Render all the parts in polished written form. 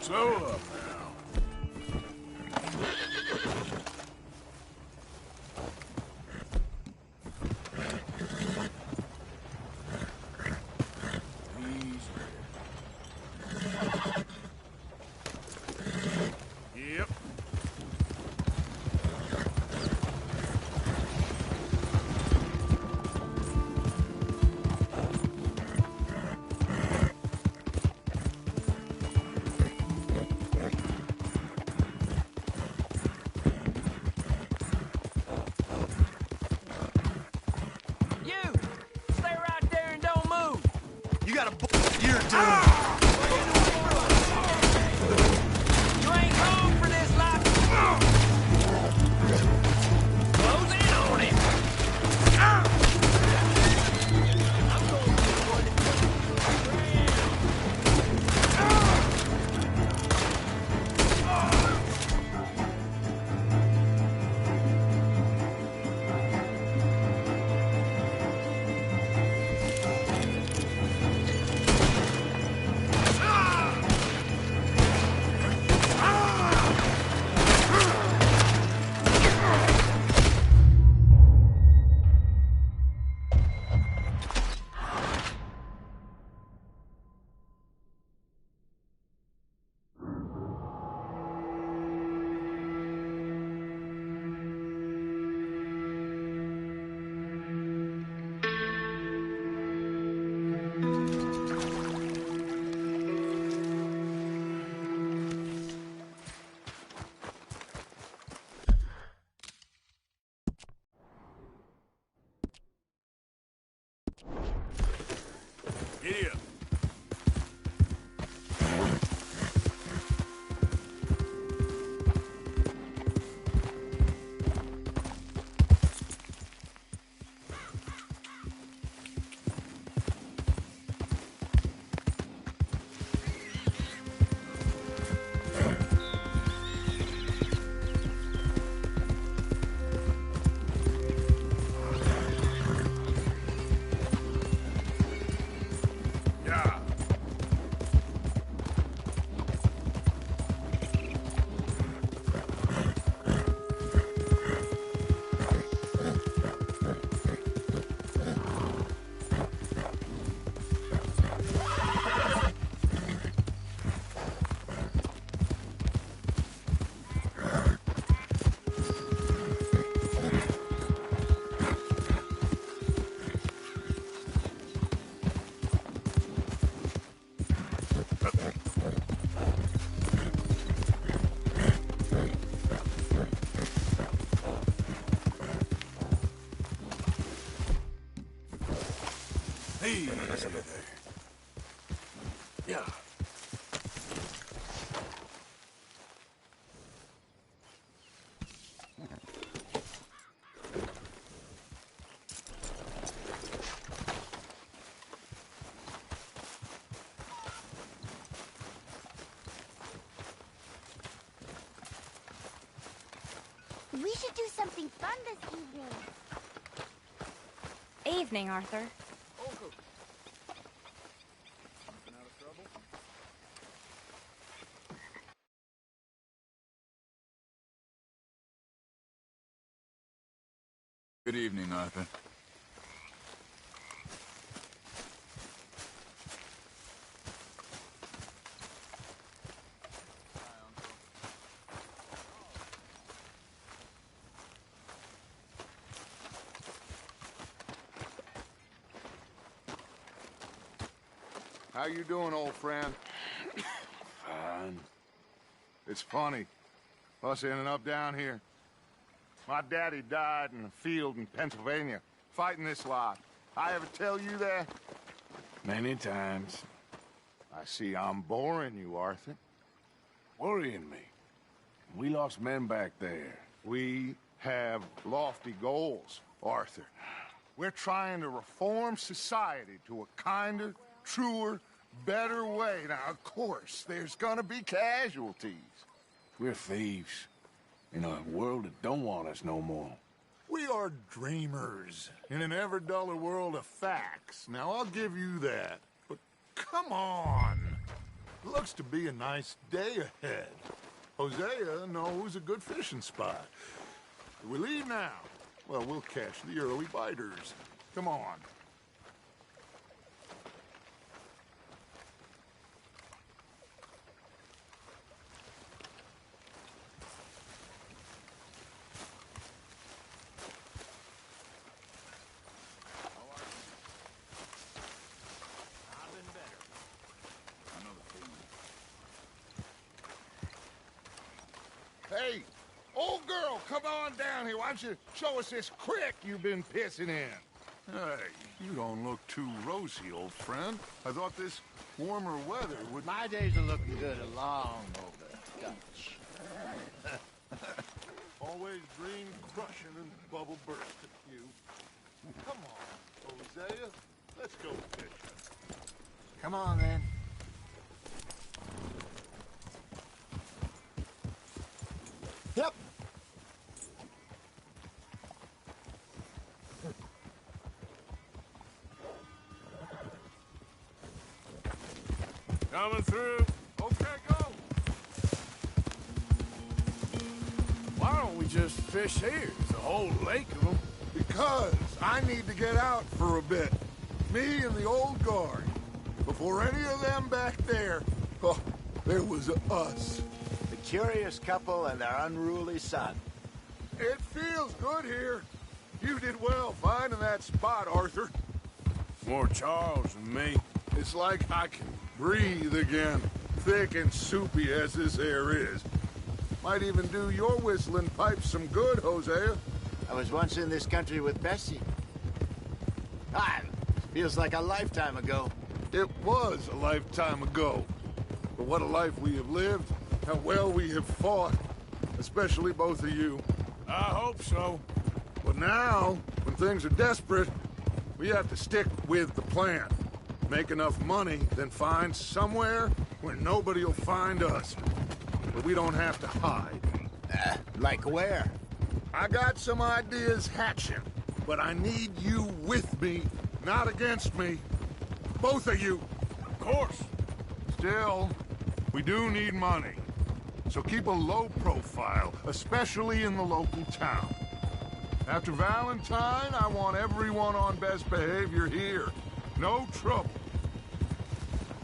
Slow up. We should do something fun this evening. Evening, Arthur. Uncle. Keeping out of trouble? Good evening, Arthur. How you doing, old friend? Fine. It's funny. Us ending up down here. My daddy died in a field in Pennsylvania, fighting this lot. I ever tell you that? Many times. I see I'm boring you, Arthur. Worrying me. We lost men back there. We have lofty goals, Arthur. We're trying to reform society to a kinder, truer, better way. Now, of course, there's gonna be casualties. We're thieves. In a world that don't want us no more. We are dreamers in an ever duller world of facts. Now, I'll give you that. But come on. Looks to be a nice day ahead. Hosea knows a good fishing spot. Do we leave now? Well, we'll catch the early biters. Come on. Hey, old girl, come on down here. Why don't you show us this crick you've been pissing in? Hey, you don't look too rosy, old friend. I thought this warmer weather would... My days are looking good along over Dutch. Always dream crushing and bubble bursting you. Come on, Hosea. Let's go fishing. Come on, then. Yep. Coming through. Okay, go. Why don't we just fish here? There's a whole lake of them. Because I need to get out for a bit. Me and the old guard. Before any of them back there, oh, there was us. The curious couple and their unruly son. It feels good here. You did well finding that spot, Arthur. More Charles than me. It's like I can breathe again, thick and soupy as this air is. Might even do your whistling pipes some good, Hosea. I was once in this country with Bessie. Feels like a lifetime ago. It was a lifetime ago. But what a life we have lived, how well we have fought, especially both of you. I hope so. But now, when things are desperate, we have to stick with the plan. Make enough money, then find somewhere where nobody will find us. Where we don't have to hide. Like where? I got some ideas hatching, but I need you with me, not against me. Both of you. Of course. Still, we do need money. So keep a low profile, especially in the local town. After Valentine, I want everyone on best behavior here. No trouble.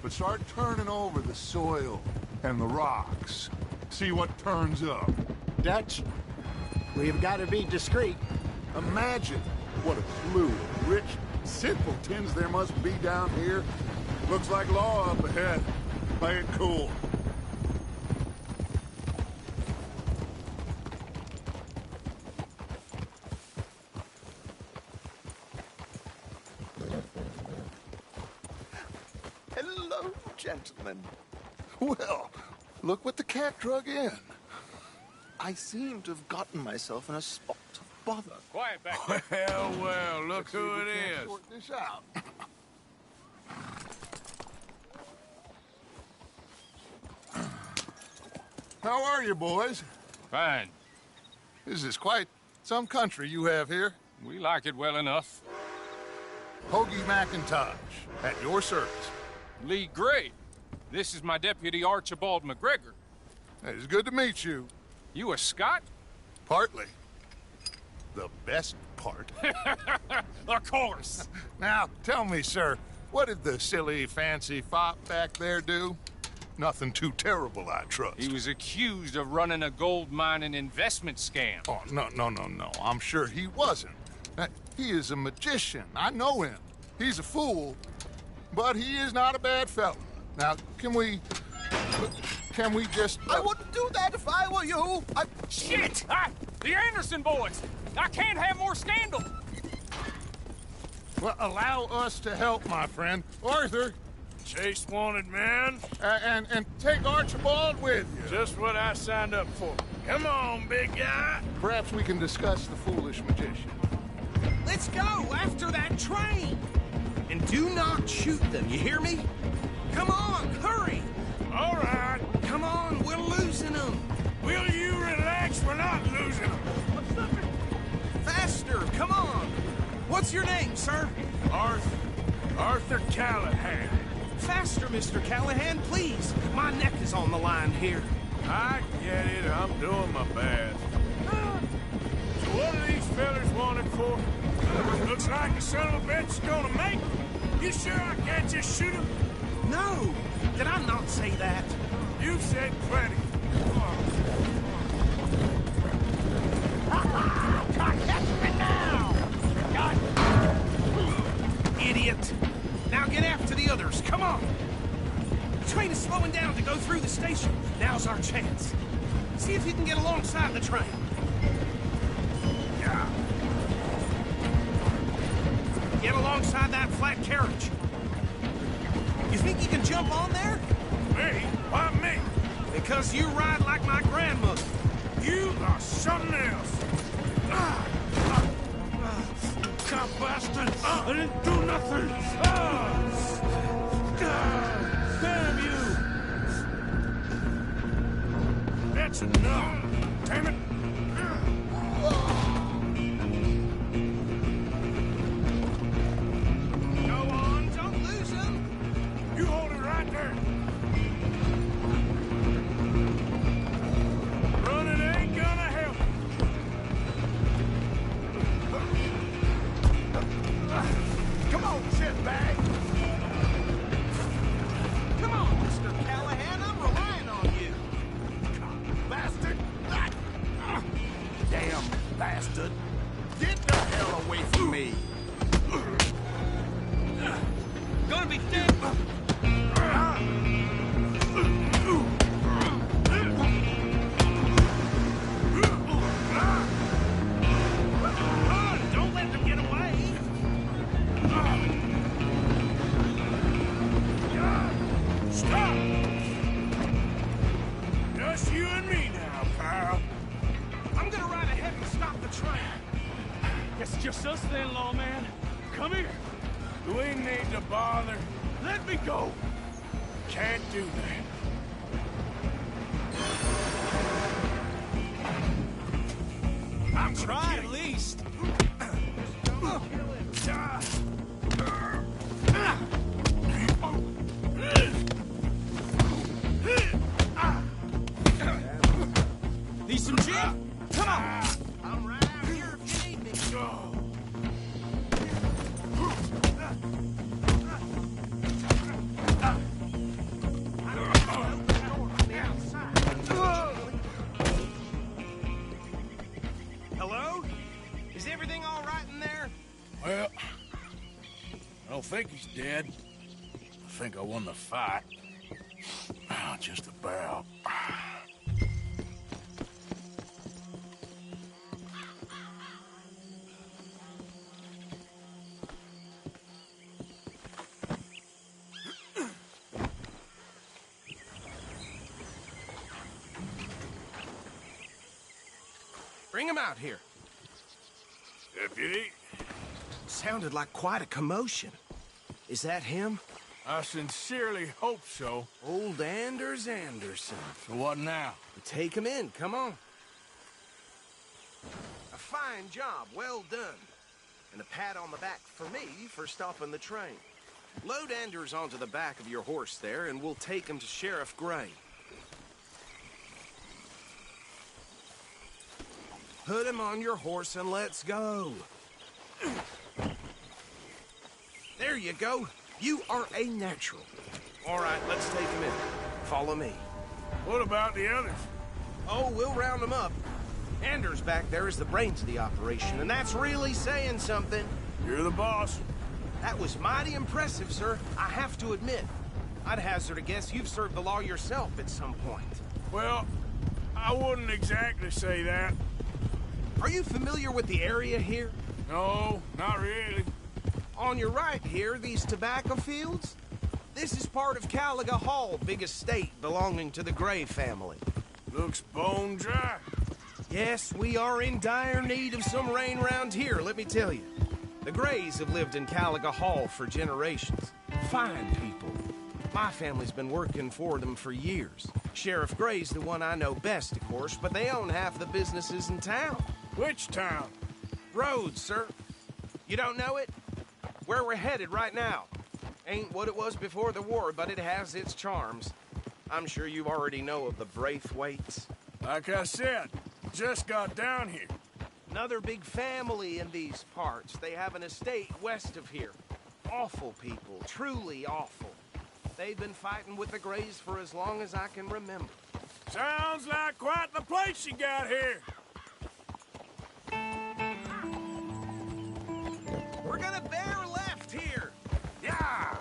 But start turning over the soil and the rocks. See what turns up. Dutch, we've got to be discreet. Imagine what a slew of rich simpletons there must be down here. Looks like law up ahead. Play it cool. Hello, gentlemen. Well, look what the cat drug in. I seem to have gotten myself in a spot of bother. Quiet back there. Well, look who it is. Sort this out. How are you, boys? Fine. This is quite some country you have here. We like it well enough. Hoagie McIntosh, at your service. Lee Gray. This is my deputy Archibald McGregor. It's good to meet you. You a Scot? Partly. The best part. Of course. Now, tell me, sir, what did the silly, fancy fop back there do? Nothing too terrible, I trust. He was accused of running a gold mining investment scam. Oh, no. I'm sure he wasn't. He is a magician. I know him. He's a fool, but he is not a bad fellow. Now, can we just... I wouldn't do that if I were you. Shit! The Anderson boys! I can't have more scandal! Well, allow us to help, my friend. Arthur, Chase wanted man. and take Archibald with you. Just what I signed up for. Come on, big guy. Perhaps we can discuss the foolish magician. Let's go after that train! And do not shoot them, you hear me? Come on, hurry! All right. Come on, we're losing them! Will you relax? We're not losing them. Faster, come on! What's your name, sir? Arthur Callahan. Faster, Mr. Callahan, please! My neck is on the line here. I get it. I'm doing my best. So what are these fellas wanted for? Looks like the son of a bitch is gonna make them. You sure I can't just shoot him? No! Did I not say that? You've said plenty. Idiot! Now get after the others, come on! The train is slowing down to go through the station. Now's our chance. See if you can get alongside the train. Yeah. Get alongside that flat carriage. You think you can jump on there? Me? Why me? Because you ride like my grandmother. You are something else. Cop bastard! I didn't do nothing! Damn you! That's enough! Damn it! Go on, don't lose him. You hold it right there! Running ain't gonna help! Come on, shitbag! Come on, Mr. Callahan, I'm relying on you. Bastard! Damn bastard! Get the hell away from me! Gonna be dead. Don't let them get away. Stop! Just you and me now, pal. I'm gonna ride ahead and stop the train. It's just us then, lawman. Come here. Do we need to bother? Let me go. Can't do that. I'm trying at least. Need some gin? Come on. I'm right out here if you need me. Hello? Is everything all right in there? Well, I don't think he's dead. I think I won the fight. Just about. Bring him out here. Deputy, Sounded like quite a commotion. Is that him? I sincerely hope so. Old Anders Anderson. So what now? Take him in, come on. A fine job, well done. And a pat on the back for me for stopping the train. Load Anders onto the back of your horse there, and we'll take him to Sheriff Gray. Put him on your horse and let's go. There you go. You are a natural. All right, let's take him in. Follow me. What about the others? Oh, we'll round them up. Anders back there is the brains of the operation, and that's really saying something. You're the boss. That was mighty impressive, sir. I have to admit. I'd hazard a guess you've served the law yourself at some point. Well, I wouldn't exactly say that. Are you familiar with the area here? No, not really. On your right here, these tobacco fields? This is part of Caliga Hall, big estate belonging to the Gray family. Looks bone dry. Yes, we are in dire need of some rain round here, let me tell you. The Grays have lived in Caliga Hall for generations. Fine people. My family's been working for them for years. Sheriff Gray's the one I know best, of course, but they own half the businesses in town. Which town? Rhodes, sir. You don't know it? Where we're headed right now. Ain't what it was before the war, but it has its charms. I'm sure you already know of the Braithwaites. Like I said, just got down here. Another big family in these parts. They have an estate west of here. Awful people, truly awful. They've been fighting with the Grays for as long as I can remember. Sounds like quite the place you got here. We're gonna bear left here. Yeah!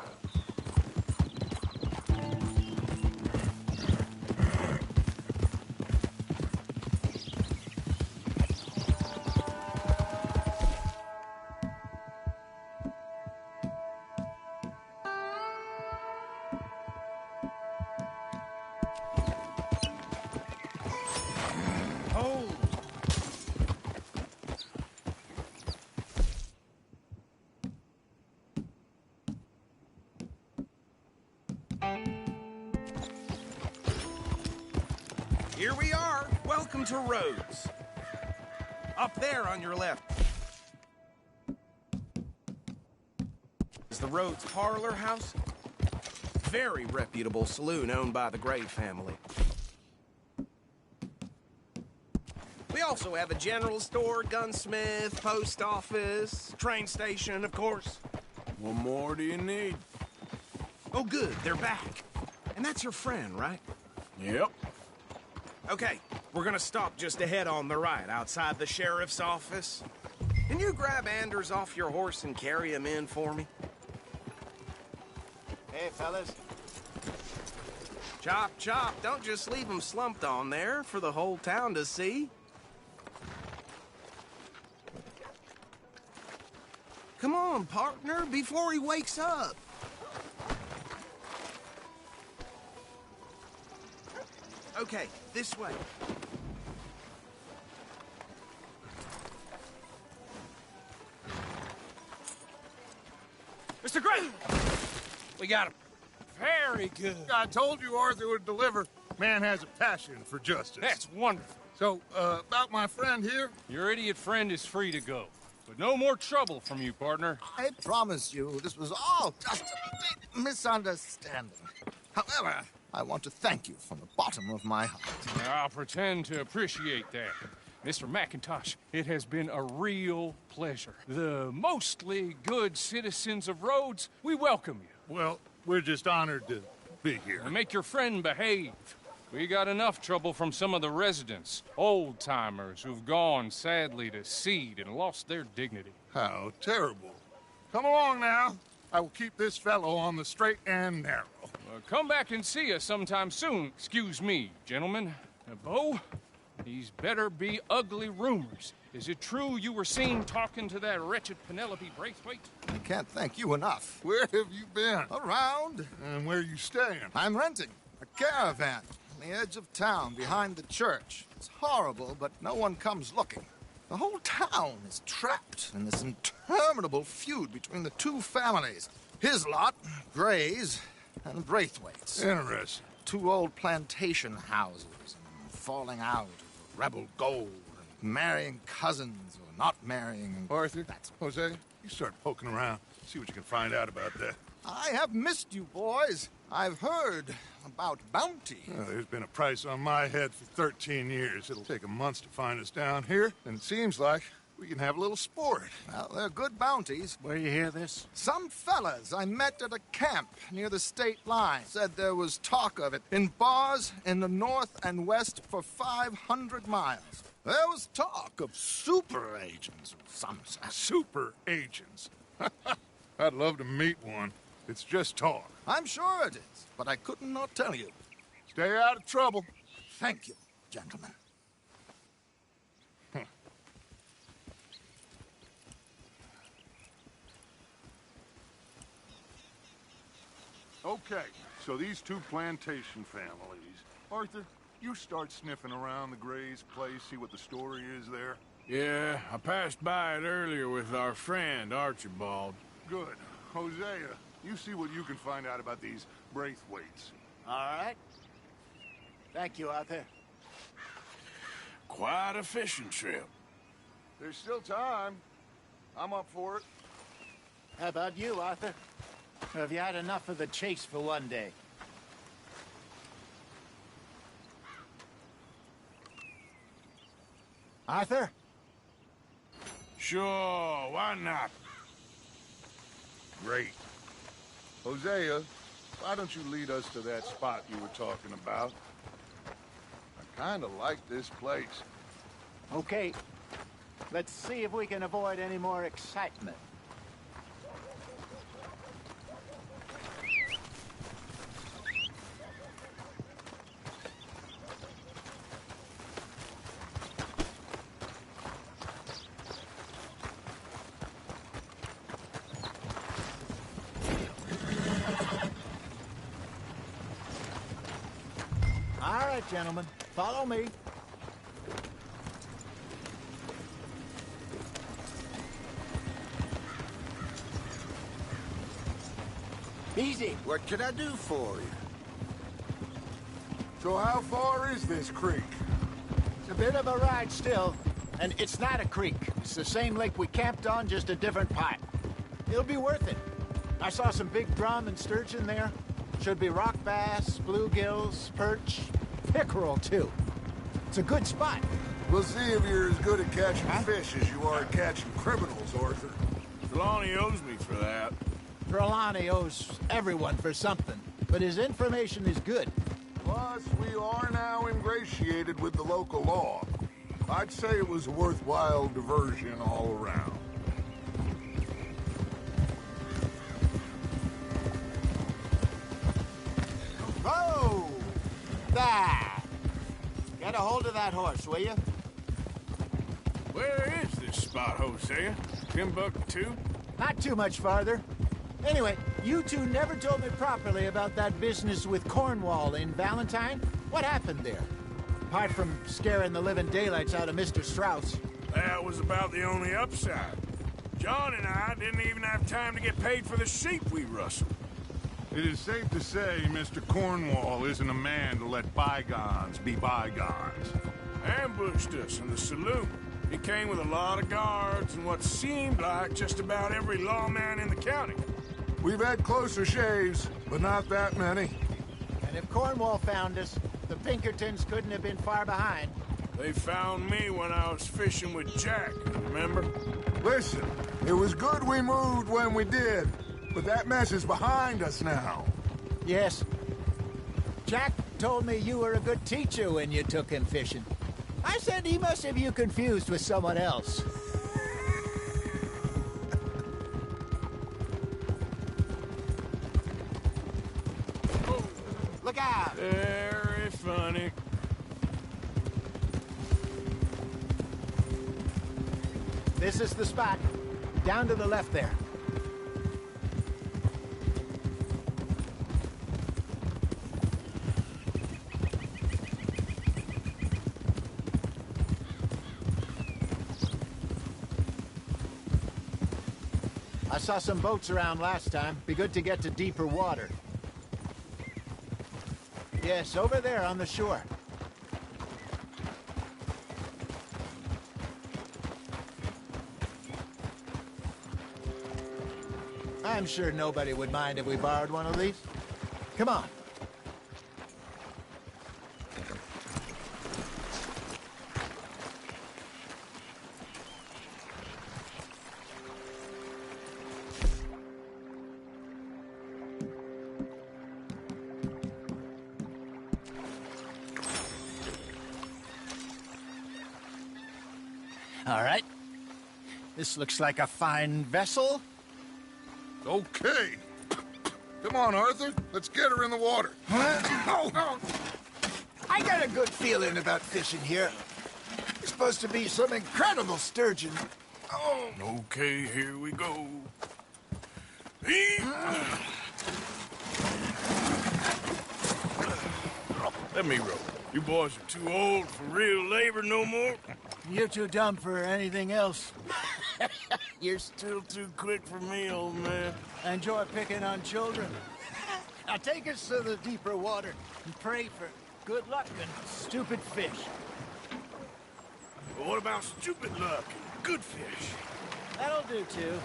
Hold. Here we are. Welcome to Rhodes. Up there on your left is the Rhodes Parlor House. Very reputable saloon owned by the Gray family. We also have a general store, gunsmith, post office, train station, of course. What more do you need? Oh, good, they're back. And that's your friend, right? Yep. Okay, we're gonna stop just ahead on the right, outside the sheriff's office. Can you grab Anders off your horse and carry him in for me? Hey, fellas. Chop, chop, don't just leave him slumped on there for the whole town to see. Come on, partner, before he wakes up. Okay, this way. Mr. Gray! We got him. Very good. I told you Arthur would deliver. Man has a passion for justice. That's wonderful. So, about my friend here? Your idiot friend is free to go. But no more trouble from you, partner. I promise you, this was all just a big misunderstanding. However, I want to thank you from the bottom of my heart. I'll pretend to appreciate that. Mr. McIntosh, it has been a real pleasure. The mostly good citizens of Rhodes, we welcome you. Well, we're just honored to be here. And make your friend behave. We got enough trouble from some of the residents, old-timers who've gone, sadly, to seed and lost their dignity. How terrible. Come along now. I will keep this fellow on the straight and narrow. Come back and see us sometime soon. Excuse me, gentlemen. Bo, these better be ugly rumors. Is it true you were seen talking to that wretched Penelope Braithwaite? I can't thank you enough. Where have you been? Around, And where are you staying? I'm renting a caravan on the edge of town behind the church. It's horrible, but no one comes looking. The whole town is trapped in this interminable feud between the two families. His lot, Gray's, and Braithwaite's. Interesting. Two old plantation houses, falling out of rebel gold and marrying cousins or not marrying. And Arthur, Jose, you start poking around. See what you can find out about that. I have missed you, boys. I've heard about bounty. Well, there's been a price on my head for 13 years. It'll take 'em months to find us down here, and it seems like we can have a little sport. Well, they're good bounties. Where you hear this? Some fellas I met at a camp near the state line said there was talk of it in bars in the north and west for 500 miles. There was talk of super agents of some sort. Super agents. I'd love to meet one. It's just talk. I'm sure it is, but I couldn't not tell you. Stay out of trouble. Thank you, gentlemen. Okay, so these two plantation families. Arthur, you start sniffing around the Gray's place, see what the story is there. Yeah, I passed by it earlier with our friend, Archibald. Good. Hosea, you see what you can find out about these Braithwaites. All right. Thank you, Arthur. Quite a fishing trip. There's still time. I'm up for it. How about you, Arthur? Or have you had enough of the chase for one day? Arthur? Sure, why not? Great. Hosea, why don't you lead us to that spot you were talking about? I kind of like this place. Okay. Let's see if we can avoid any more excitement. All right, gentlemen, follow me. Easy. What can I do for you? So how far is this creek? It's a bit of a ride still, and it's not a creek. It's the same lake we camped on, just a different pipe. It'll be worth it. I saw some big drum and sturgeon there. Should be rock bass, bluegills, perch, pickerel, too. It's a good spot. We'll see if you're as good at catching fish as you are at catching criminals, Arthur. Trelawney owes me for that. Trelawney owes everyone for something, but his information is good. Plus, we are now ingratiated with the local law. I'd say it was a worthwhile diversion all around. Oh! There! Get a hold of that horse, will you? Where is this spot, Hosea? Timbuktu? Not too much farther. Anyway, you two never told me properly about that business with Cornwall in Valentine. What happened there? Apart from scaring the living daylights out of Mr. Strauss. That was about the only upside. John and I didn't even have time to get paid for the sheep we rustled. It is safe to say Mr. Cornwall isn't a man to let bygones be bygones. Ambushed us in the saloon. He came with a lot of guards and what seemed like just about every lawman in the county. We've had closer shaves, but not that many. And if Cornwall found us, the Pinkertons couldn't have been far behind. They found me when I was fishing with Jack, remember? Listen, it was good we moved when we did, but that mess is behind us now. Yes. Jack told me you were a good teacher when you took him fishing. I said he must have you confused with someone else. Look out! Very funny. This is the spot. Down to the left there. I saw some boats around last time. Be good to get to deeper water. Yes, over there on the shore. I'm sure nobody would mind if we borrowed one of these. Come on. All right. This looks like a fine vessel. Okay. Come on, Arthur. Let's get her in the water. Oh. I got a good feeling about fishing here. It's supposed to be some incredible sturgeon. Oh. Okay, here we go. Let me row. You boys are too old for real labor no more. You're too dumb for anything else. You're still too quick for me, old man. I enjoy picking on children. Now take us to the deeper water and pray for good luck and stupid fish. But what about stupid luck and good fish? That'll do, too.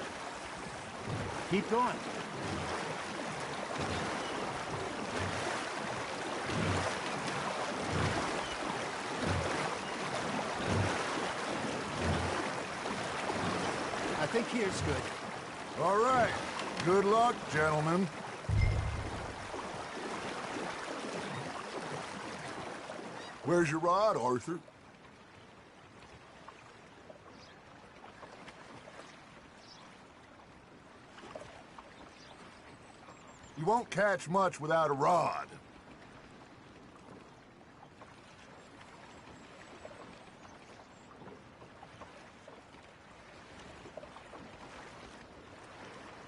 Keep going. I think here's good. All right. Good luck, gentlemen. Where's your rod, Arthur? You won't catch much without a rod.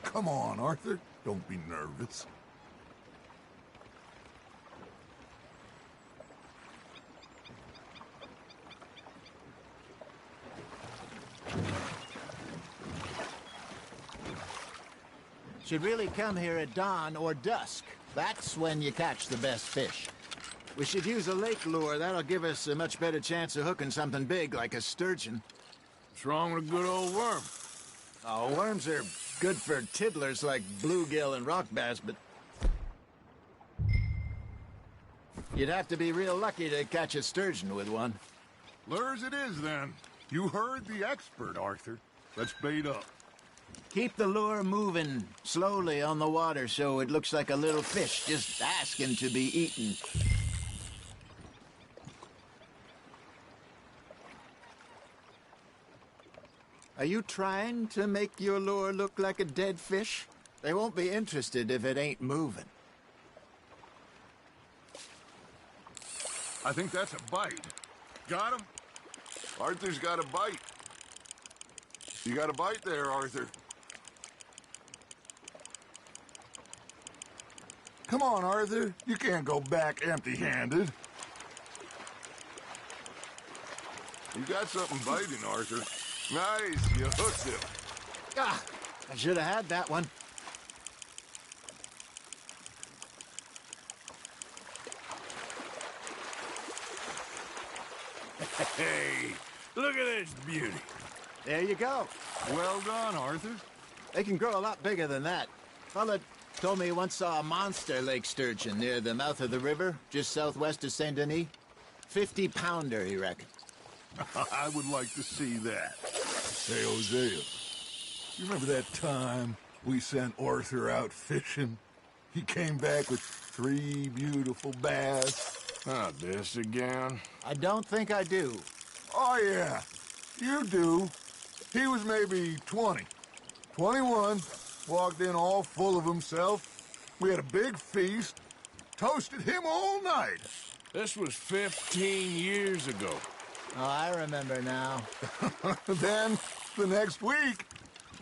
Come on, Arthur. Don't be nervous. Should really come here at dawn or dusk. That's when you catch the best fish. We should use a lake lure. That'll give us a much better chance of hooking something big like a sturgeon. What's wrong with a good old worm? Oh, worms are good for tiddlers like bluegill and rock bass, but you'd have to be real lucky to catch a sturgeon with one. Lures it is, then. You heard the expert, Arthur. Let's bait up. Keep the lure moving slowly on the water so it looks like a little fish just asking to be eaten. Are you trying to make your lure look like a dead fish? They won't be interested if it ain't moving. I think that's a bite. Got him? Arthur's got a bite. You got a bite there, Arthur. Come on, Arthur. You can't go back empty-handed. You got something biting, Arthur. Nice, you hooked him. Ah, I should have had that one. Hey, look at this beauty. There you go. Well done, Arthur. They can grow a lot bigger than that. Fella told me he once saw a monster lake sturgeon near the mouth of the river, just southwest of Saint Denis. 50-pounder, he reckons. I would like to see that. Hey, Hosea, you remember that time we sent Arthur out fishing? He came back with 3 beautiful bass. Not this again. I don't think I do. Oh, yeah, you do. He was maybe 20. 21, walked in all full of himself. We had a big feast, toasted him all night. This was 15 years ago. Oh, I remember now. Then, the next week,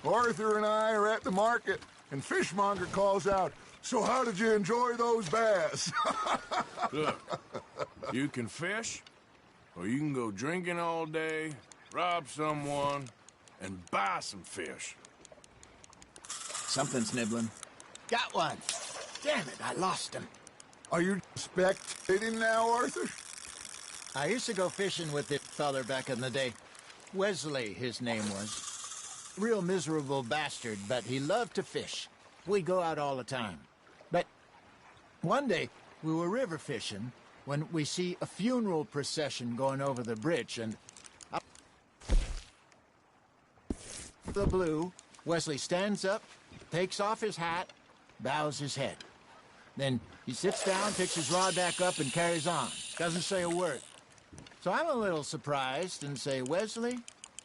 Arthur and I are at the market, and Fishmonger calls out, "So how did you enjoy those bass?" Look, you can fish, or you can go drinking all day, rob someone, and buy some fish. Something's nibbling. Got one. Damn it, I lost him. Are you spectating now, Arthur? I used to go fishing with this feller back in the day. Wesley, his name was. Real miserable bastard, but he loved to fish. We go out all the time. But one day, we were river fishing when we see a funeral procession going over the bridge, and up the blue, Wesley stands up, takes off his hat, bows his head. Then he sits down, picks his rod back up, and carries on. Doesn't say a word. So I'm a little surprised and say, Wesley,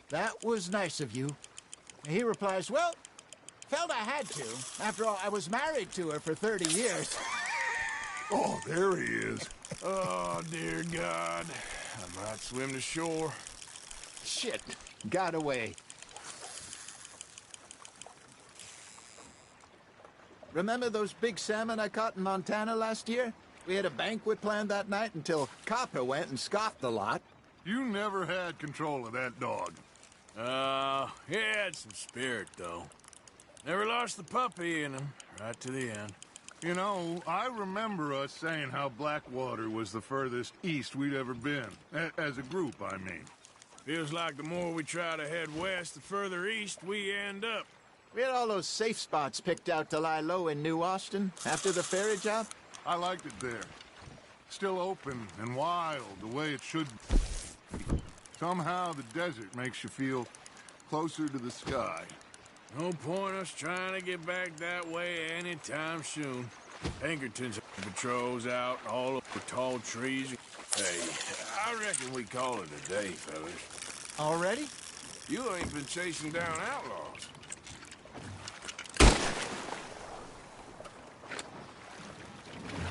that was nice of you. And he replies, well, felt I had to. After all, I was married to her for 30 years. Oh, there he is. Oh, dear God. I might swim to shore. Shit, got away. Remember those big salmon I caught in Montana last year? We had a banquet planned that night until Copper went and scoffed the lot. You never had control of that dog. He had some spirit, though. Never lost the puppy in him, right to the end. You know, I remember us saying how Blackwater was the furthest east we'd ever been. As a group, I mean. Feels like the more we try to head west, the further east we end up. We had all those safe spots picked out to lie low in New Austin after the ferry job. I liked it there. Still open and wild, the way it should be. Somehow the desert makes you feel closer to the sky. No point us trying to get back that way anytime soon. Pinkerton's patrols out all over tall trees. Hey, I reckon we call it a day, fellas. Already? You ain't been chasing down outlaws.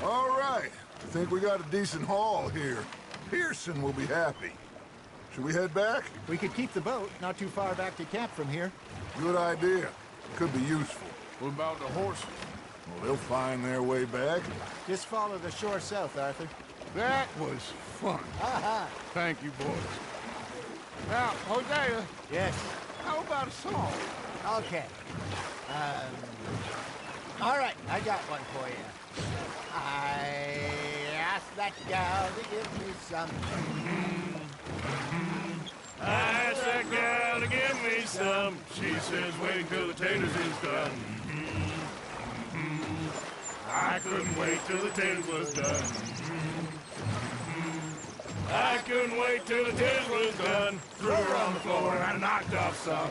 All right. I think we got a decent haul here. Pearson will be happy. Should we head back? We could keep the boat not too far back to camp from here. Good idea. Could be useful. What about the horses? Well, they'll find their way back. Just follow the shore south, Arthur. That was fun. Aha! Thank you, boys. Now, Hosea, Yes. how about a song? Okay. All right, I got one for you. I asked that gal to give me some. I asked that gal to give me some. She says, wait till the taters is done. I couldn't wait till the taters was done. I couldn't wait till the taters was done. Threw her on the floor and I knocked off some.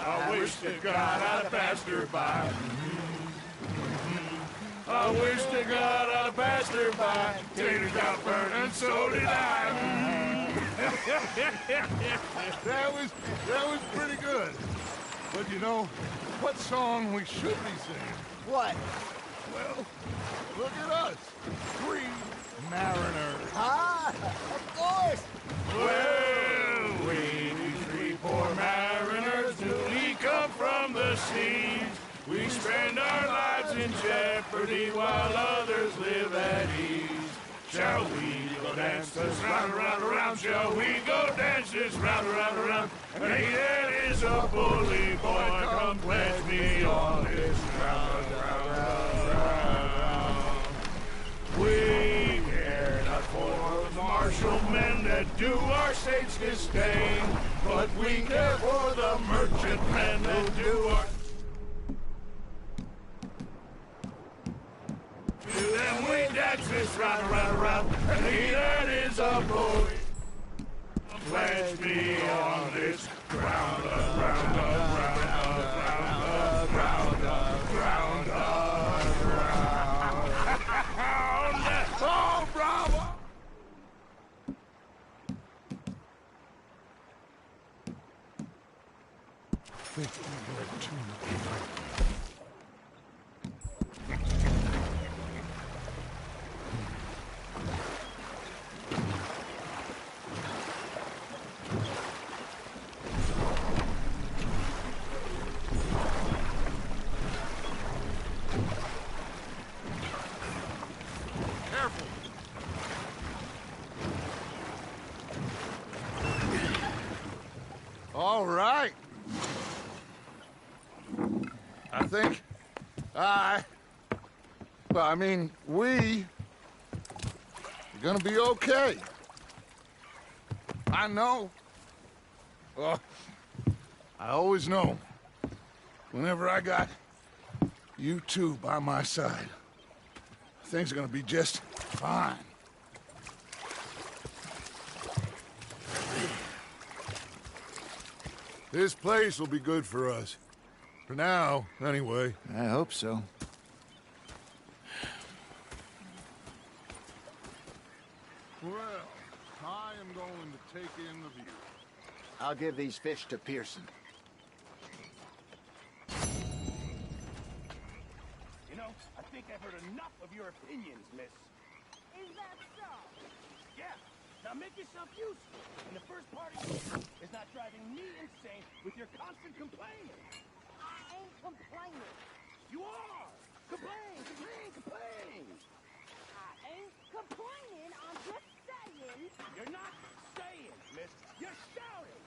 I wish to God I'd have passed her by. I wish to God I'd have passed her by. Taters got burned and so did I. That was pretty good. But you know, what song we should be singing? What? Well, look at us. 3 mariners. Ah, of course. Well, we 3 poor mariners, newly come from the seas. We spend our lives in jeopardy while others live at ease. Shall we go dance this round, around, around? Shall we go dance this round, around, around? And he that is a bully boy, come pledge me on this round, round, round. We care not for the martial men that do our state's disdain, but we care for the merchant men that do our. Then we dance this round, around, around, and he that is a bully, pledge me on this ground, ground, ground, ground, ground, ground, ground. Oh, bravo! All right. I think we are gonna be okay. I know. I always know. Whenever I got you two by my side, things are gonna be just fine. This place will be good for us. For now, anyway. I hope so. Well, I am going to take in the view. I'll give these fish to Pearson. You know, I think I've heard enough of your opinions, miss. Is that so? Yeah. Now make yourself useful. And the first part of you is not driving me insane with your constant complaining. I ain't complaining. You are! Complain, complain, complain! I ain't complaining. I'm just saying. You're not saying, miss. You're shouting!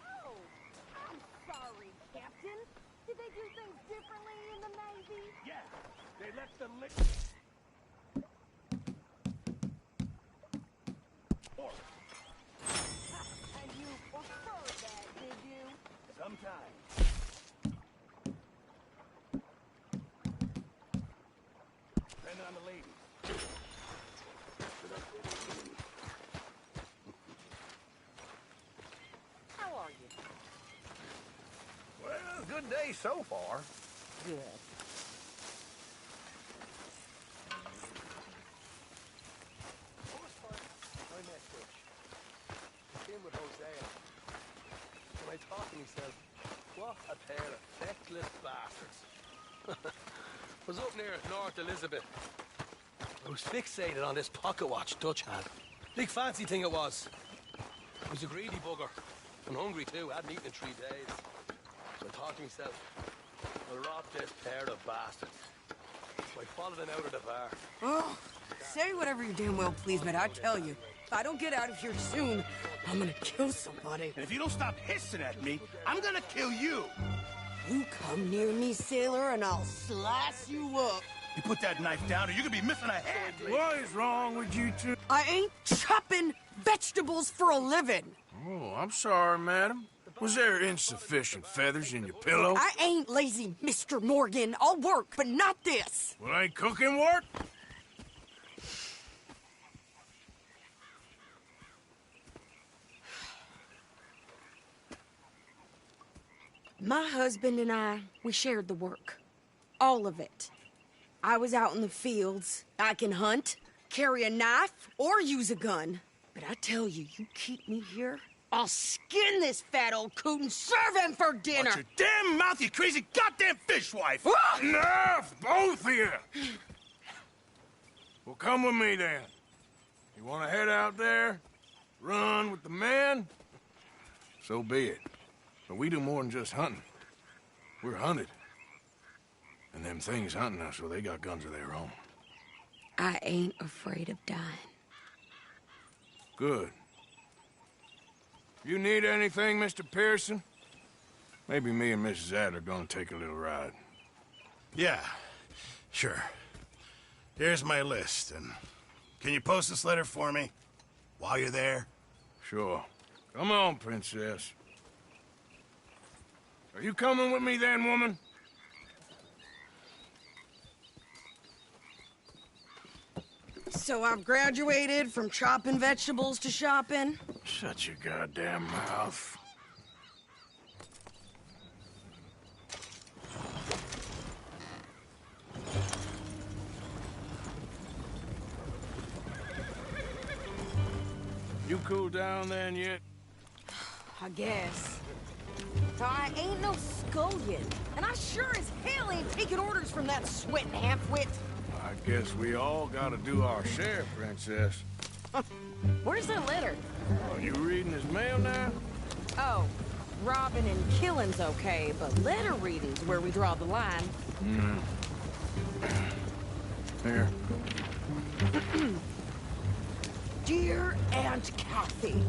Oh, I'm sorry, Captain. Did they do things differently in the Navy? Yeah, they let the lick... And you preferred that, did you? Sometimes. Depending on the lady. How are you? Well, good day so far. Good. I met Fish. Came with Hosea. When I talked to myself, what a pair of feckless bastards. Was up near North Elizabeth. I was fixated on this pocket watch Dutch had. Big fancy thing it was. I was a greedy bugger. And hungry too, hadn't eaten in 3 days. So I thought to myself, I'll rob this pair of bastards. So I followed them out of the bar. Oh, say whatever you damn well please, but I tell you, if I don't get out of here soon, I'm gonna kill somebody. And if you don't stop hissing at me, I'm gonna kill you. You come near me, sailor, and I'll slice you up. You put that knife down or you're gonna be missing a head. What is wrong with you two? I ain't chopping vegetables for a living. Oh, I'm sorry, madam. Was there insufficient feathers in your pillow? I ain't lazy, Mr. Morgan. I'll work, but not this. Well, ain't cooking work? My husband and I, we shared the work. All of it. I was out in the fields. I can hunt, carry a knife, or use a gun. But I tell you, you keep me here, I'll skin this fat old coot and serve him for dinner. Watch your damn mouth, you crazy goddamn fishwife! Ah! Enough, both of you! Well, come with me then. You want to head out there, run with the men? So be it. But we do more than just hunting. We're hunted. And them things hunting us, well, they got guns of their own. I ain't afraid of dying. Good. You need anything, Mr. Pearson? Maybe me and Mrs. Adler gonna take a little ride. Yeah, sure. Here's my list, and can you post this letter for me while you're there? Sure. Come on, Princess. Are you coming with me then, woman? So I've graduated from chopping vegetables to shopping? Shut your goddamn mouth. You cool down then yet? I guess. I ain't no scullion, and I sure as hell ain't taking orders from that sweating half-wit. I guess we all gotta do our share, Princess. Where's that letter? Are you reading his mail now? Oh, robbing and killing's okay, but letter reading's where we draw the line. Here. Dear Aunt Kathy,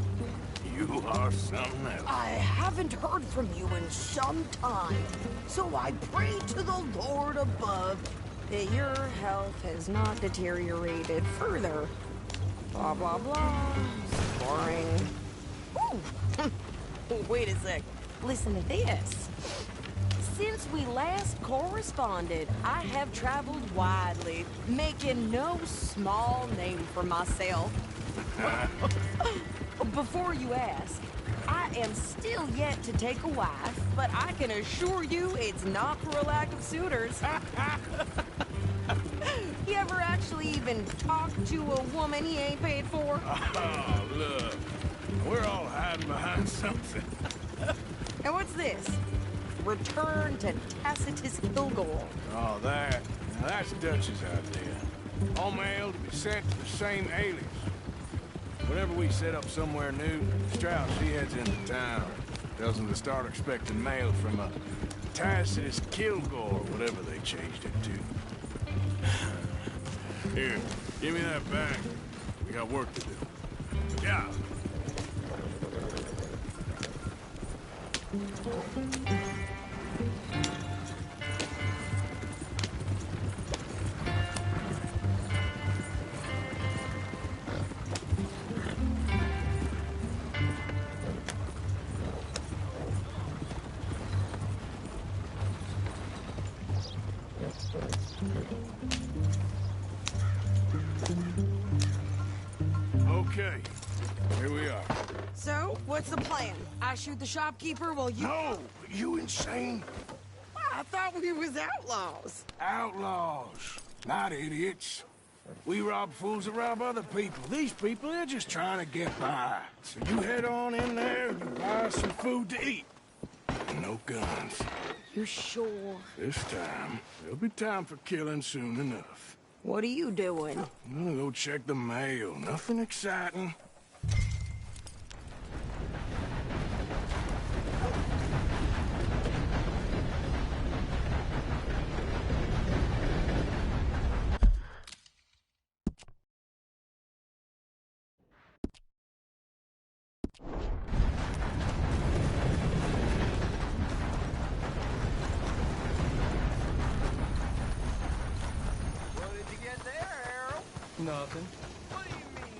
You are something else. I haven't heard from you in some time, so I pray to the Lord above that your health has not deteriorated further. Blah, blah, blah. Boring. Ooh. Wait a sec. Listen to this. Since we last corresponded, I have traveled widely, making no small name for myself. Before you ask, I am still yet to take a wife, but I can assure you it's not for a lack of suitors. You ever actually even talk to a woman he ain't paid for? Oh, look. We're all hiding behind something. And what's this? Return to Tacitus Kilgore. Oh, that. Now, that's Dutch's idea. All mail to be sent to the same alias. Whenever we set up somewhere new, Strauss, he heads into town. Tells them to start expecting mail from a Tacitus Kilgore, whatever they changed it to. Here, give me that bag. We got work to do. Yeah. Okay, here we are. So, what's the plan? I shoot the shopkeeper while you... No! You insane? I thought we was outlaws. Outlaws, not idiots. We rob fools that rob other people. These people, they're just trying to get by. So you head on in there and you buy us some food to eat. And no guns. You sure? This time, there'll be time for killing soon enough. What are you doing? I'm gonna go check the mail. Nothing exciting. What did you get there, Harold? Nothing. What do you mean?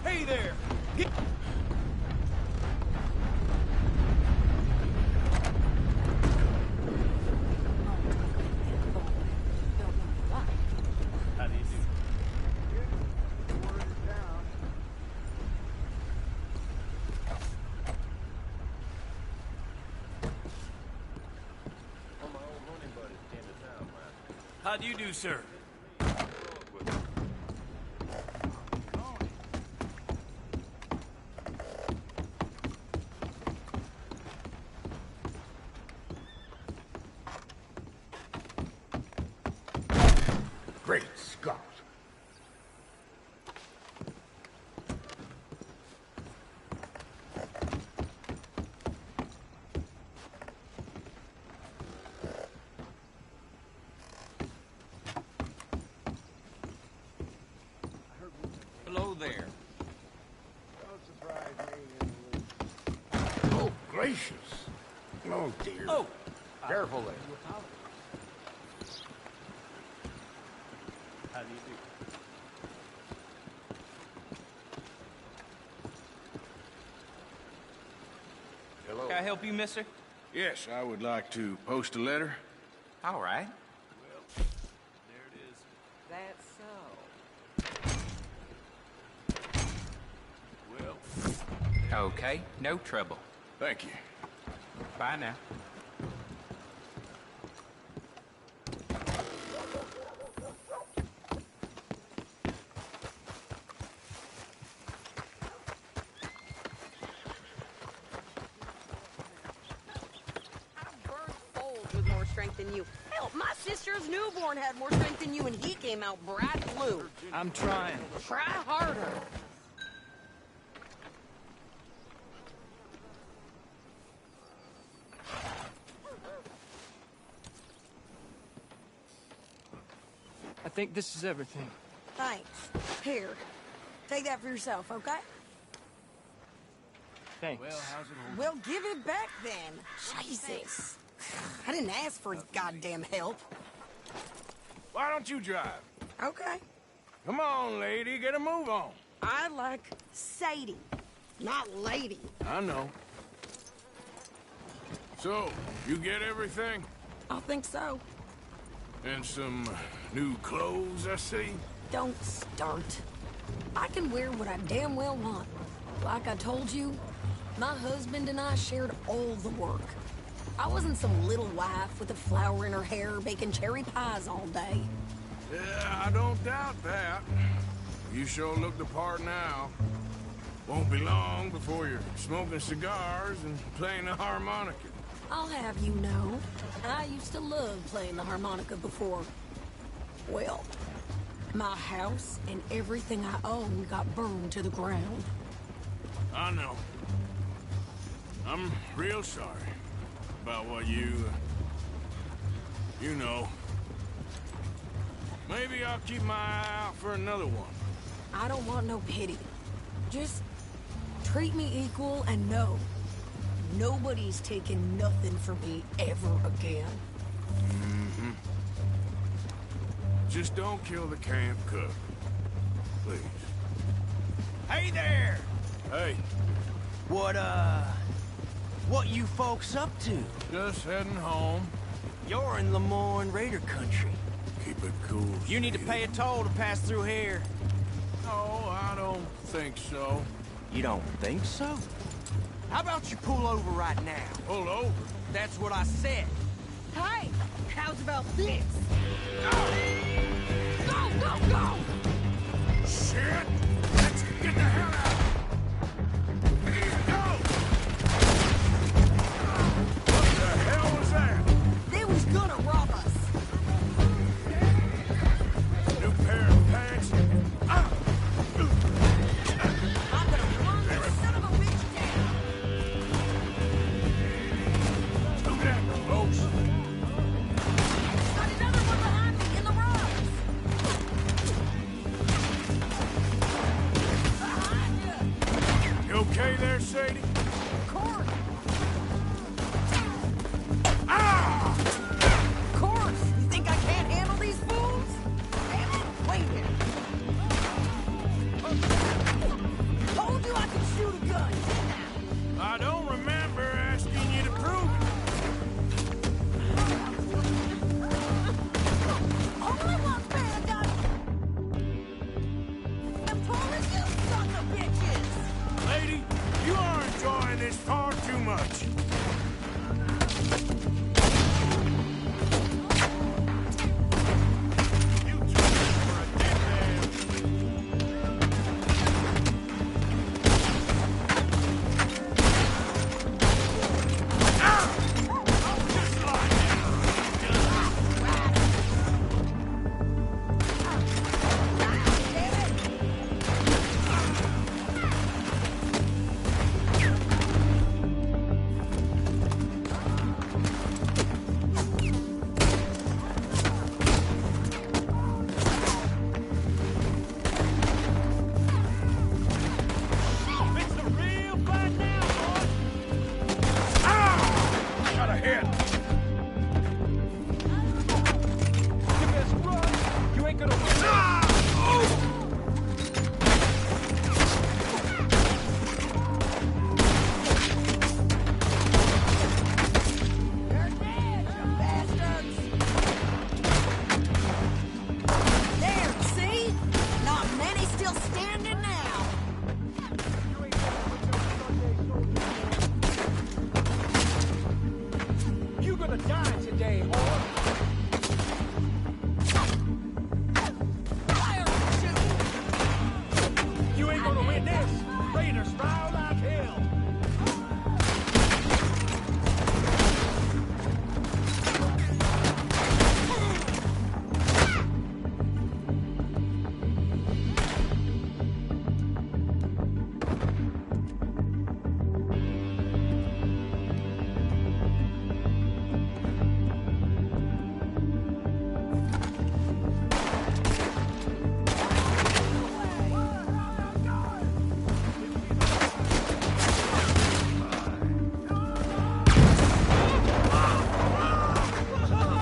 Hey there! How do you do? Word is down. One of my old hunting buddies came to town last. How do you do, sir? Great Scott. Hello there. Don't surprise me in the least. Oh, gracious. Oh, dear. Oh, Careful there. How do you do? Hello. can I help you, mister? Yes, I would like to post a letter. All right. There it is. That's so. Well, Okay, no trouble. Thank you. Bye now. With more strength than you. Hell, my sister's newborn had more strength than you, and he came out bright blue. I'm trying. Try harder. I think this is everything. Thanks. Here, take that for yourself, okay? Thanks. Well, how's it holding? Well, give it back then. Jesus. I didn't ask for his goddamn help. Why don't you drive? Okay. Come on, lady, get a move on. I like Sadie, not lady. I know. So, you get everything? I think so. And some new clothes, I see? Don't start. I can wear what I damn well want. Like I told you, my husband and I shared all the work. I wasn't some little wife with a flower in her hair baking cherry pies all day. Yeah, I don't doubt that. You sure look the part now. Won't be long before you're smoking cigars and playing the harmonica. I'll have you know, I used to love playing the harmonica before. Well, my house and everything I own got burned to the ground. I know. I'm real sorry about what you know. Maybe I'll keep my eye out for another one. I don't want no pity. Just treat me equal and know nobody's taking nothing from me ever again. Mm-hmm. Just don't kill the camp cook. Please. Hey there! Hey. What you folks up to? Just heading home. You're in Lemoyne Raider country. Keep it cool. You need to pay a toll to pass through here. No, I don't think so. You don't think so? How about you pull over right now? Pull over? That's what I said. Hey, how's about this? Go, go, go! Shit! Let's get the hell out! Go! What the hell was that? They was gonna rob us. New pair of pants? Ah! I'm gonna run this son of a bitch down. Do that, folks. Got another one behind me in the rocks. Behind you. You okay there, Sadie? Court. Ah! Course. You think I can't handle these fools? Damn it. Wait here. Told you I could shoot a gun, didn't I? I don't remember asking you to prove it. All I want's paradise. I'm calling you son of bitches. Lady, you are enjoying this far too much. You took it for a dead man. Ah! Just like it's a real fight now, boy. Ah! Got a hit. You best run. You ain't gonna win. Ah! Oh! You're dead, you bastards. There, see? Not many still standing now. You gonna die today, boy. Fire and shoot. You ain't gonna win this. Raiders proud like hell.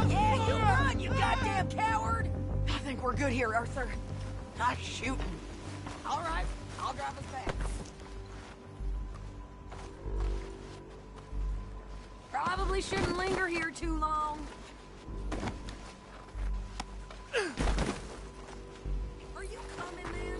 Yeah, you run, you goddamn coward. I think we're good here, Arthur. Not shooting. All right, I'll drive us back. Probably shouldn't linger here too long. Are you coming, man?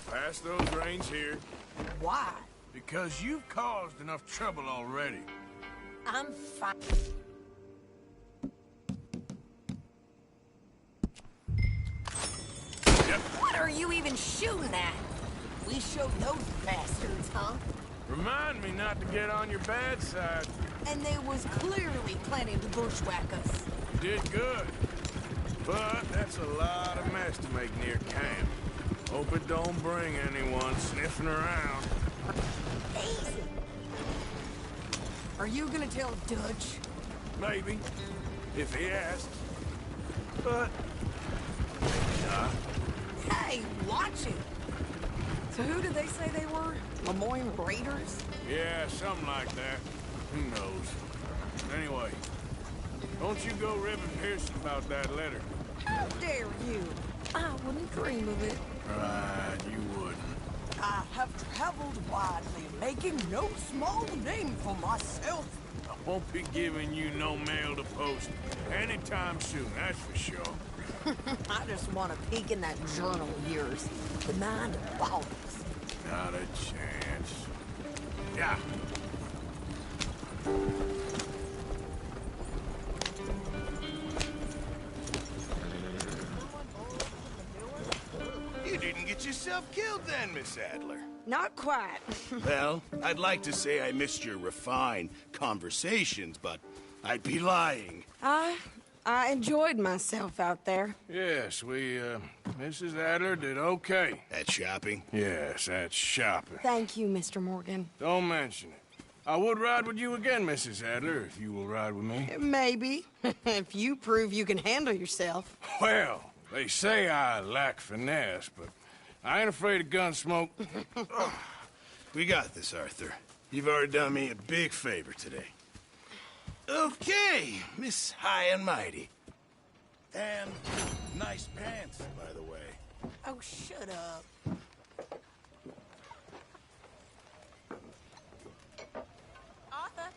Pass those reins here. Why? Because you've caused enough trouble already. I'm fine. What are you even shooting at? We showed those bastards, huh? Remind me not to get on your bad side. And they was clearly planning to bushwhack us. You did good. But that's a lot of mess to make near camp. Hope it don't bring anyone sniffing around. Easy. Are you gonna tell Dutch? Maybe. If he asks. But... maybe not. Hey, watch it. So who did they say they were? Lemoyne Raiders? Yeah, something like that. Who knows? Anyway, don't you go ribbing Pearson about that letter. How dare you? I wouldn't dream of it. Right, you wouldn't. I have traveled widely, making no small name for myself. I won't be giving you no mail to post anytime soon, that's for sure. I just want to peek in that journal of yours. The mind of Balls. Not a chance. Yeah. You didn't get yourself killed then, Miss Adler. Not quite. Well, I'd like to say I missed your refined conversations, but I'd be lying. I enjoyed myself out there. Yes, Mrs. Adler did okay. At shopping? Yes, that's shopping. Thank you, Mr. Morgan. Don't mention it. I would ride with you again, Mrs. Adler, if you will ride with me. Maybe. If you prove you can handle yourself. Well, they say I lack finesse, but I ain't afraid of gun smoke. We got this, Arthur. You've already done me a big favor today. Okay, Miss High and Mighty. And nice pants, by the way. Oh, shut up. Arthur?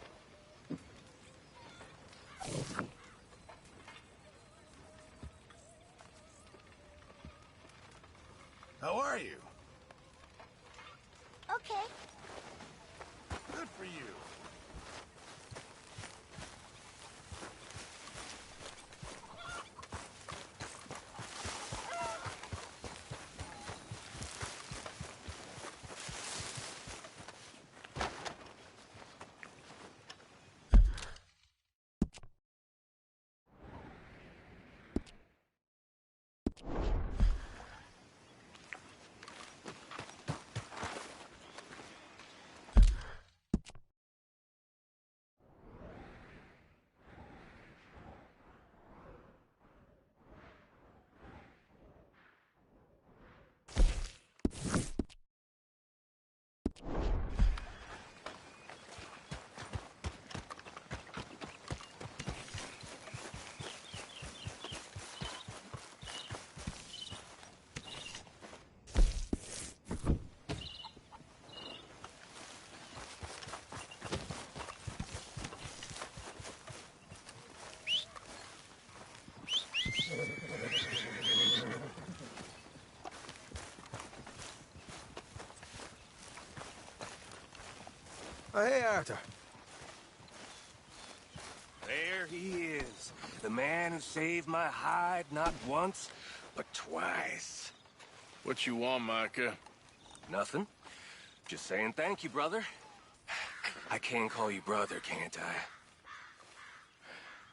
How are you? Okay. Good for you. Oh, hey, Arthur. There he is. The man who saved my hide not once, but twice. What you want, Micah? Nothing. Just saying thank you, brother. I can call you brother, can't I?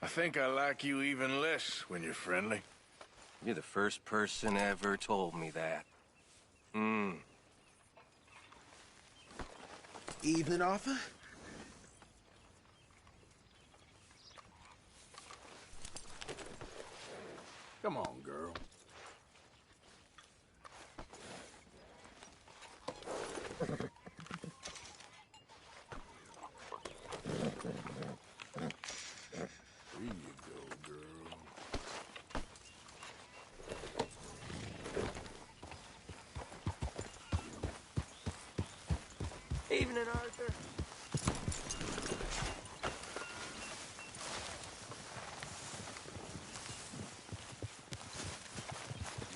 I think I like you even less when you're friendly. You're the first person ever told me that. Evening, Arthur. Come on, girl. There you go, girl. Evening, Arthur.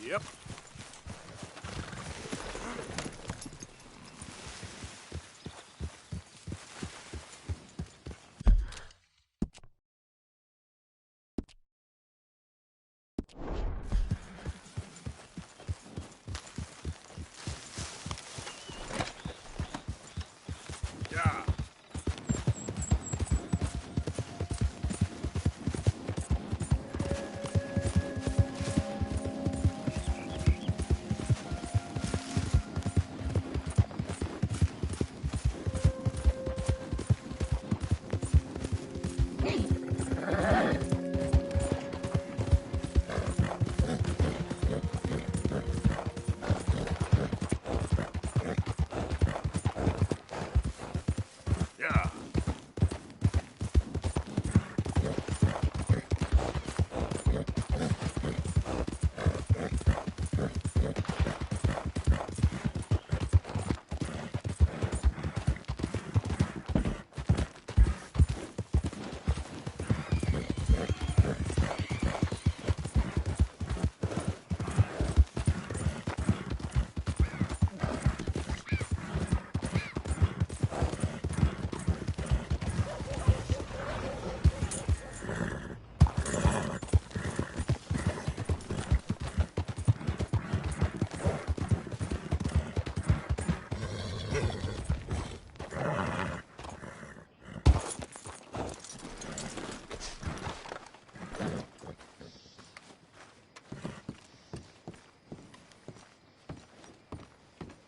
Yep. Yeah. Yeah.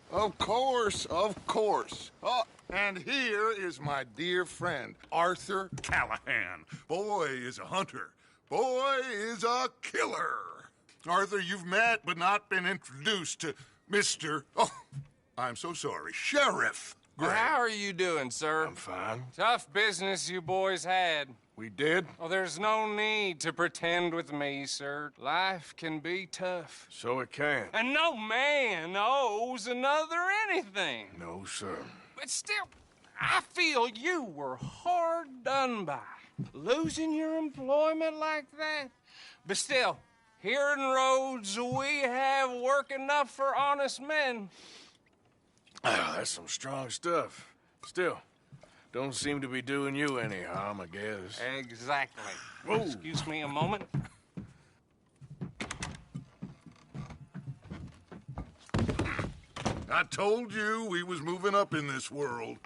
Of course, of course. Oh, and here is my dear friend, Arthur Callahan. Boy is a hunter. Boy is a killer. Arthur, you've met but not been introduced to Mr. Oh, I'm so sorry, Sheriff Gray. How are you doing, sir? I'm fine. Tough business you boys had. We did? Oh, there's no need to pretend with me, sir. Life can be tough. So it can. And no man owes another anything. No, sir. But still, I feel you were hard done by. Losing your employment like that. But still, here in Rhodes, we have work enough for honest men. Ah, that's some strong stuff. Still, don't seem to be doing you any harm, I guess. Exactly. Whoa. Excuse me a moment. I told you we was moving up in this world.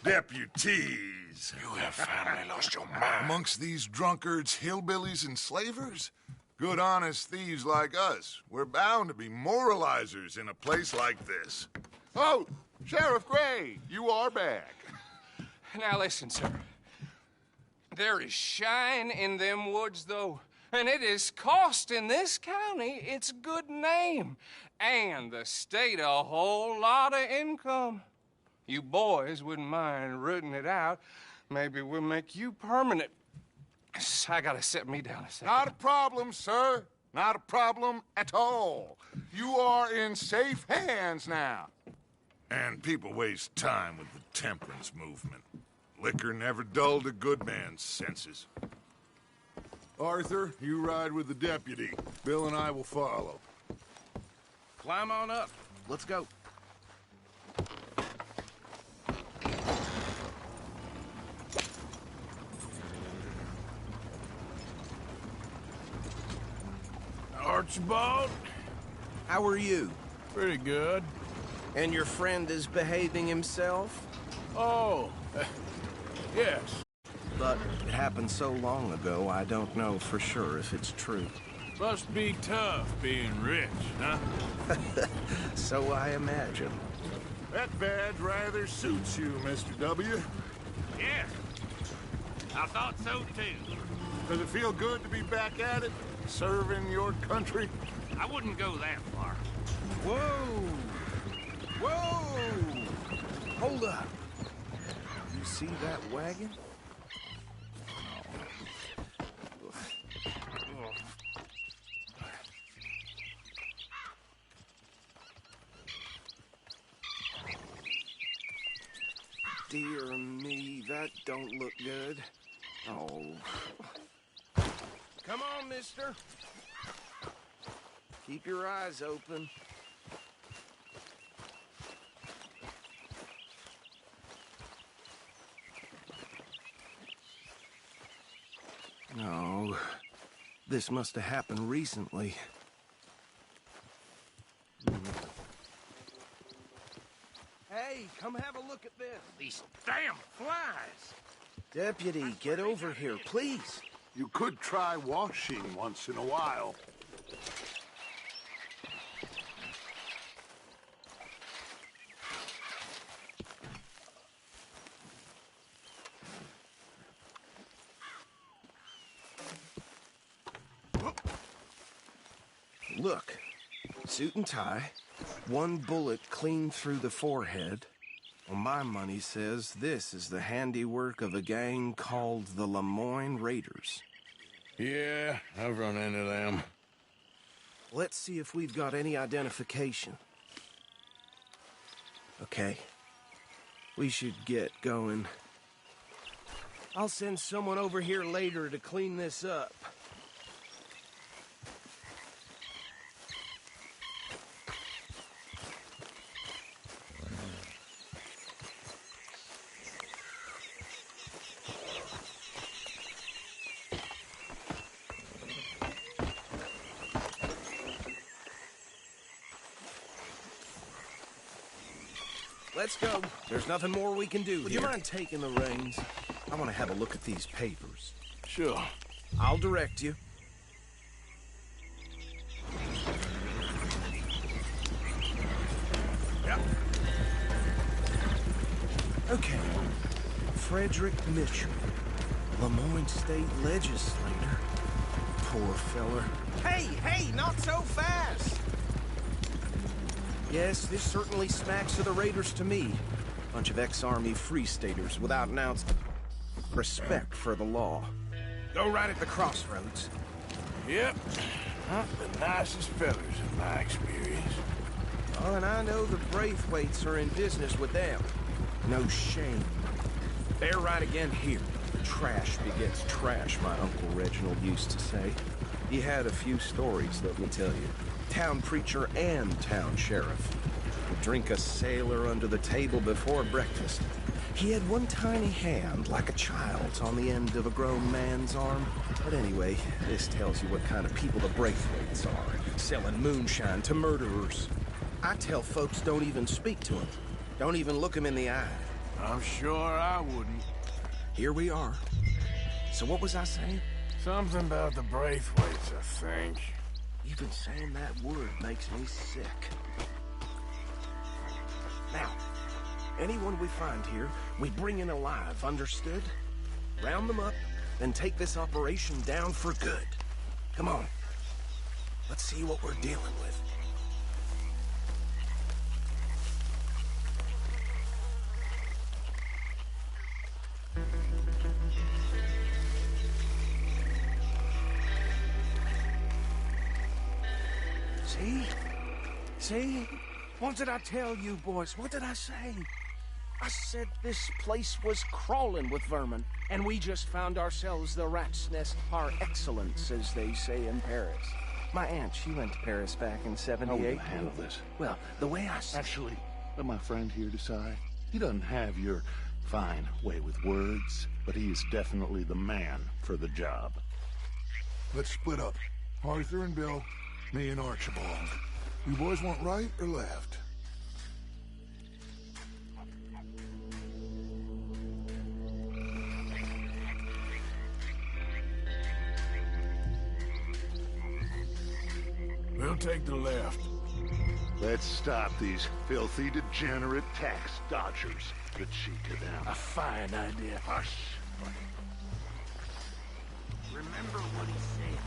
Deputies. You have finally lost your mind. Amongst these drunkards, hillbillies, and slavers? Good, honest thieves like us. We're bound to be moralizers in a place like this. Oh, Sheriff Gray, you are back. Now listen, sir. There is shine in them woods, though, and it is costing this county its good name and the state a whole lot of income. You boys wouldn't mind rooting it out. Maybe we'll make you permanent. I gotta set me down a second. Not a problem, sir. Not a problem at all. You are in safe hands now. And people waste time with the temperance movement. Liquor never dulled a good man's senses. Arthur, you ride with the deputy. Bill and I will follow. Climb on up. Let's go. Archibald, How are you? pretty good. And your friend is behaving himself? Oh, yes. But it happened so long ago, I don't know for sure if it's true. Must be tough being rich, huh? So I imagine. That badge rather suits you, Mr. W. Yes. I thought so too. Does it feel good to be back at it, serving your country? I wouldn't go that far. Whoa! Whoa! Hold up. You see that wagon? Dear me, that don't look good. Oh. Come on, mister. Keep your eyes open. No. This must have happened recently. Hey, come have a look at this. These damn flies. Deputy, get over here, please. You could try washing once in a while. Look, suit and tie, one bullet clean through the forehead. Well, my money says this is the handiwork of a gang called the Lemoyne Raiders. Yeah, I've run into them. Let's see if we've got any identification. Okay. We should get going. I'll send someone over here later to clean this up. Let's go. There's nothing more we can do. Would you mind taking the reins? I want to have a look at these papers. Sure. I'll direct you. Yep. Okay. Frederick Mitchell, Lemoyne State Legislator. Poor feller. Hey, not so fast! Yes, this certainly smacks of the Raiders to me. Bunch of ex-Army Free Staters without an ounce of respect for the law. Go right at the crossroads. Yep. Not the nicest fellers in my experience. Oh, and I know the Braithwaites are in business with them. No shame. They're right again here. Trash begets trash, my Uncle Reginald used to say. He had a few stories, let me tell you. Town preacher and town sheriff. Would drink a sailor under the table before breakfast. He had one tiny hand, like a child's, on the end of a grown man's arm. But anyway, this tells you what kind of people the Braithwaites are. Selling moonshine to murderers. I tell folks don't even speak to them. Don't even look them in the eye. I'm sure I wouldn't. Here we are. So what was I saying? Something about the Braithwaites, I think. Even saying that word makes me sick. Now, anyone we find here, we bring in alive, understood? Round them up, then take this operation down for good. Come on. Let's see what we're dealing with. See? What did I tell you, boys? What did I say? I said this place was crawling with vermin, and we just found ourselves the rat's nest par excellence, as they say in Paris. My aunt, she went to Paris back in '78. How will you handle this? Well, the way I see... Actually, let my friend here decide. He doesn't have your fine way with words, but he is definitely the man for the job. Let's split up. Arthur and Bill, Me and Archibald. You boys want right or left? We'll take the left. Let's stop these filthy, degenerate tax dodgers. The cheek of them. A fine idea. Hush. Remember what he said.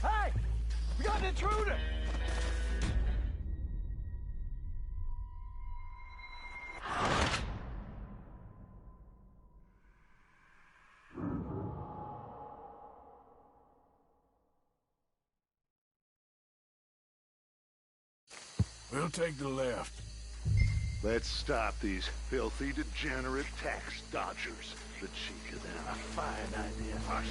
Hey! We got an intruder! We'll take the left. Let's stop these filthy, degenerate tax dodgers. The cheek of them. A fine idea. Hush.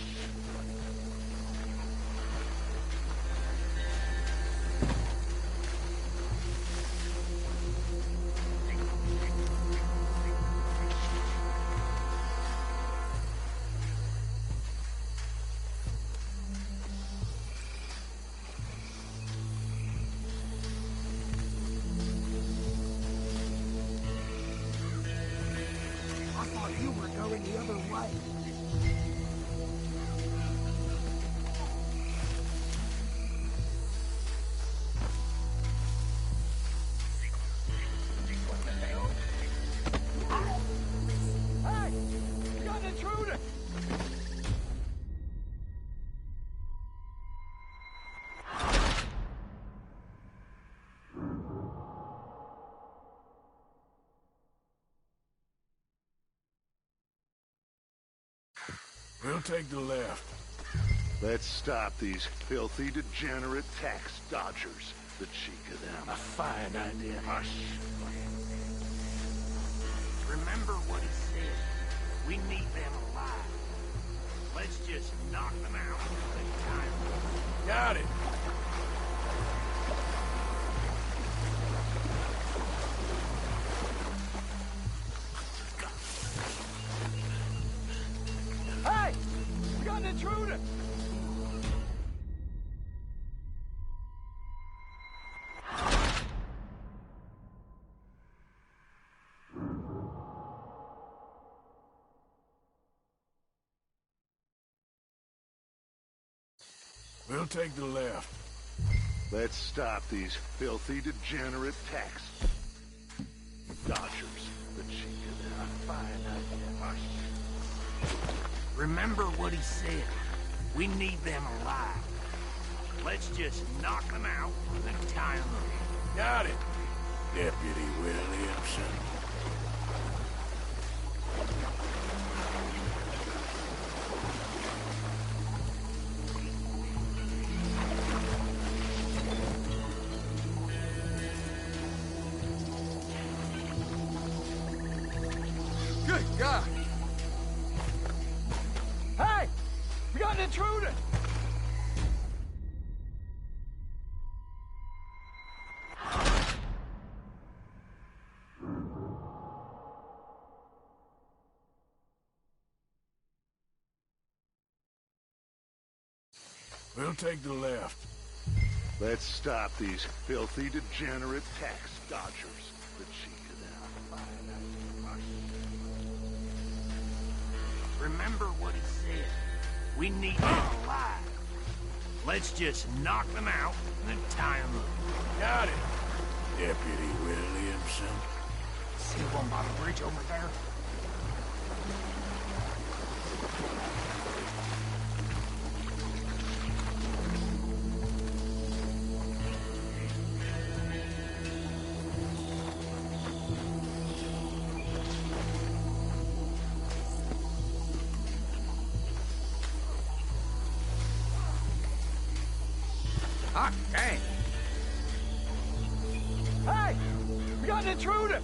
I thought you were going the other way. Hey! We got an intruder! We'll take the left. Let's stop these filthy, degenerate tax dodgers. The cheek of them. A fine idea. Hush. Remember what he said. We need them alive. Let's just knock them out when the time comes. Got it. Hey! We got an intruder! We'll take the left. Let's stop these filthy, degenerate tax dodgers. The cheek of them. A fine idea. Hush. Remember what he said. We need them alive. Let's just knock them out when the time comes. Got it. Deputy Williamson. Good God! Hey! We got an intruder! We'll take the left. Let's stop these filthy, degenerate tax dodgers. The cheek of them. Hush. Remember what he said. We need them alive. Let's just knock them out when the time comes. Got it. Deputy Williamson. See one by the bridge over there? intruder!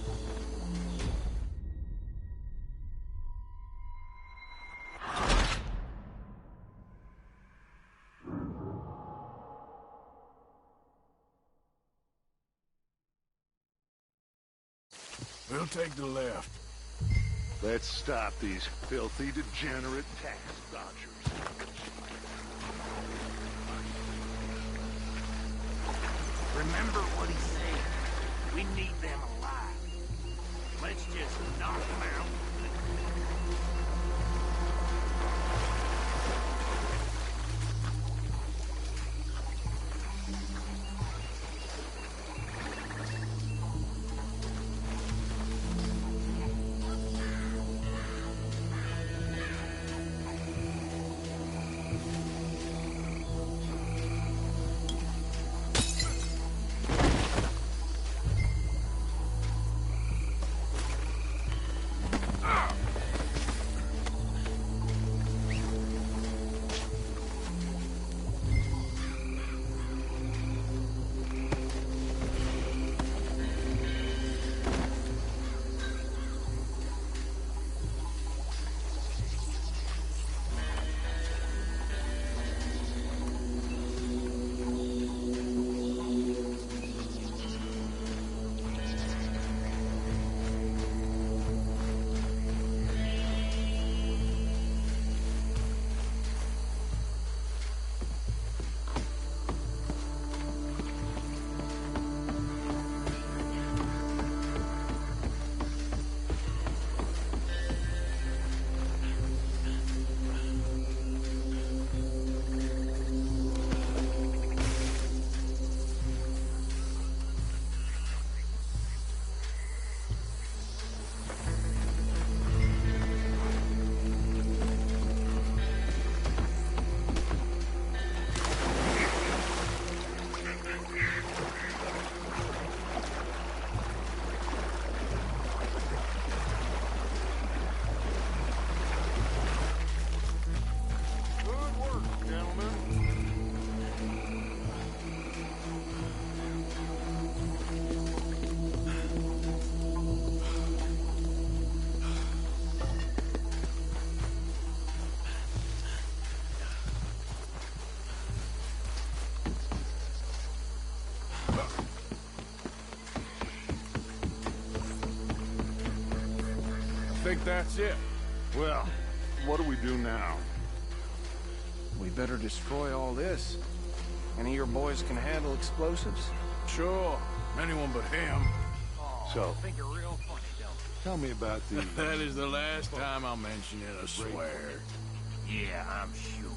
We'll take the left. Let's stop these filthy, degenerate tax dodgers. Remember what he said. We need them alive. Let's just knock them out. I think that's it. Well, what do we do now? We better destroy all this. Any of your boys can handle explosives? Sure. Anyone but him. So, Think you're real funny, don't you? tell me about the... That is the last time I'll mention it, I swear. Yeah, I'm sure.